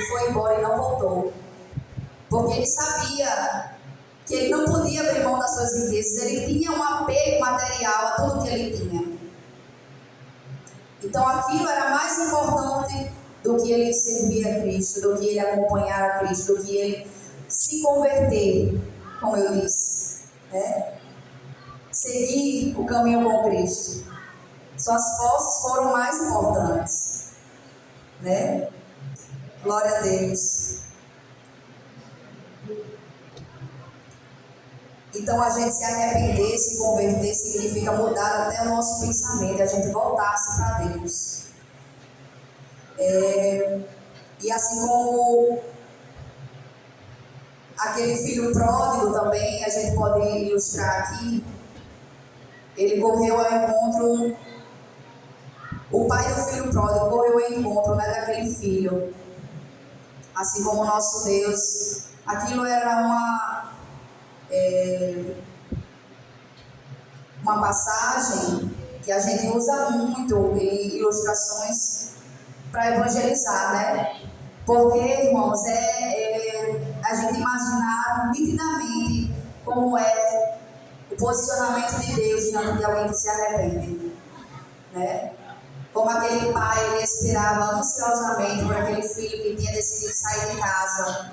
foi embora e não voltou. Porque ele sabia que ele não podia abrir mão das suas riquezas. Ele tinha um apego material a tudo que ele tinha. Então aquilo era mais importante do que ele servir a Cristo, do que ele acompanhar a Cristo, do que ele se converter, como eu disse, né? Seguir o caminho com Cristo. Suas posses foram mais importantes, né? Glória a Deus. Então a gente se arrepender, se converter, significa mudar até o nosso pensamento, a gente voltar-se para Deus. E assim como aquele filho pródigo também, a gente pode ilustrar aqui, ele correu ao encontro, o pai do filho pródigo correu ao encontro, né, daquele filho. Assim como o nosso Deus, aquilo era uma passagem que a gente usa muito em ilustrações para evangelizar, né? Porque, irmãos, a gente imaginar nitidamente como é o posicionamento de Deus diante de alguém que se arrepende, né? Como aquele pai, ele esperava ansiosamente por aquele filho que tinha decidido sair de casa,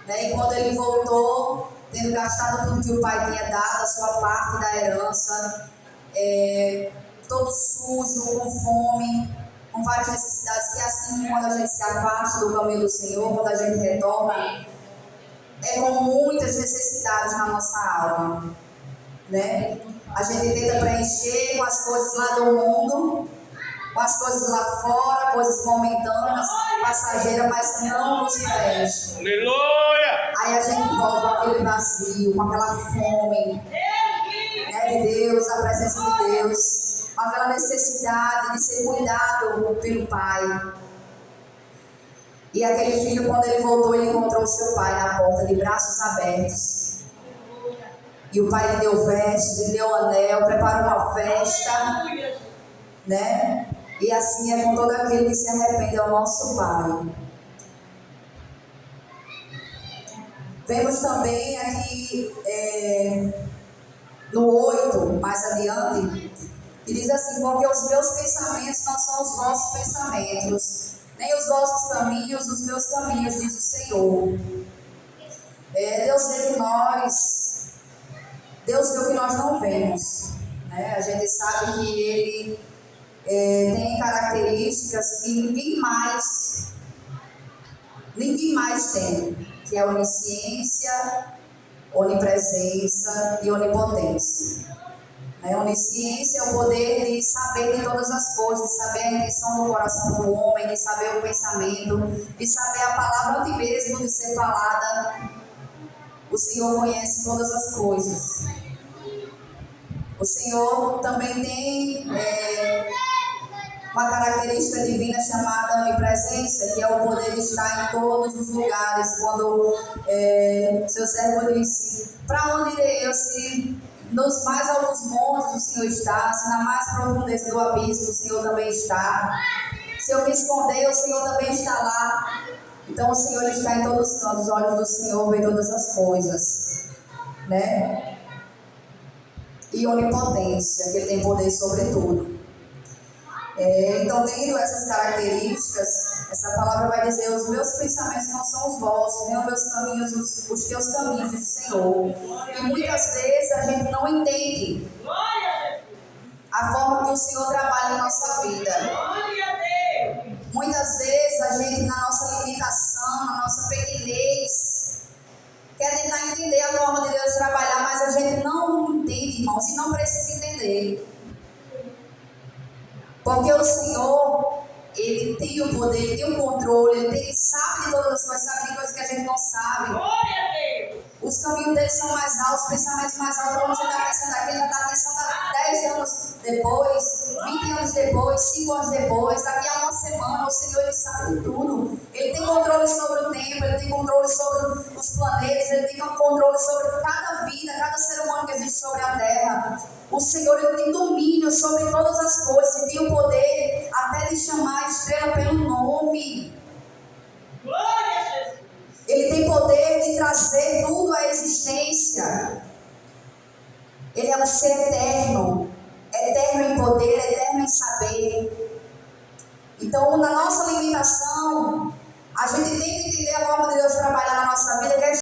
né? E quando ele voltou, tendo gastado tudo que o pai tinha dado, a sua parte da herança, todo sujo, com fome, com várias necessidades, que assim quando a gente se afasta do caminho do Senhor, quando a gente retorna, com muitas necessidades na nossa alma, né? A gente tenta preencher com as coisas lá do mundo, com as coisas lá fora, coisas momentâneas, passageiras, mas não nos preenche. Aleluia! Aí a gente volta com aquele vazio, com aquela fome, né, de Deus, da presença de Deus, com aquela necessidade de ser cuidado pelo Pai. E aquele filho, quando ele voltou, ele encontrou o seu pai na porta, de braços abertos. E o pai lhe deu veste, lhe deu anel, preparou uma festa, né? E assim é com todo aquele que se arrepende ao nosso Pai. Vemos também aqui no 8, mais adiante, que diz assim: porque os meus pensamentos não são os vossos pensamentos, nem os vossos caminhos, os meus caminhos, diz o Senhor. Deus vê que Deus vê o que nós não vemos, né? A gente sabe que Ele tem características que ninguém mais tem, que é onisciência, onipresença e onipotência. Onisciência é o poder de saber de todas as coisas, de saber a intenção do coração do homem, de saber o pensamento, de saber a palavra antes mesmo de ser falada. O Senhor conhece todas as coisas. O Senhor também tem uma característica divina chamada onipresença, que é o poder de estar em todos os lugares. Quando seu servo disse: para onde irei eu, se nos mais altos montes o Senhor está, se na mais profundeza do abismo o Senhor também está, se eu me esconder, o Senhor também está lá. Então o Senhor está em todos os cantos, os olhos do Senhor veem todas as coisas, né? E onipotência, que Ele tem poder sobre tudo. Então, tendo essas características, essa palavra vai dizer: os meus pensamentos não são os vossos, nem os meus caminhos, os teus caminhos, diz o Senhor. E muitas vezes a gente não entende a forma que o Senhor trabalha na nossa vida. Muitas vezes a gente, na nossa limitação, na nossa pequenez, quer tentar entender a forma de Deus trabalhar, mas a gente não entende, irmãos, e não precisa entender. Porque o Senhor, Ele tem o poder, Ele tem o controle, Ele sabe de todas as coisas, sabe de coisas que a gente não sabe. Glória a Deus! Os caminhos deles são mais altos, os pensamentos mais altos. Quando você está pensando aqui, ele está pensando 10 anos depois, 20 anos depois, 5 anos depois, daqui a uma semana. O Senhor, Ele sabe de tudo. Ele tem controle sobre o tempo, Ele tem controle sobre os planetas, Ele tem controle sobre cada vida, cada ser humano que existe sobre a terra. O Senhor, Ele tem domínio sobre todas as coisas, Ele tem o poder até de chamar a estrela pelo nome. ser eterno, eterno em poder, eterno em saber. Então, na nossa limitação, a gente tem que entender a forma de Deus trabalhar na nossa vida, que é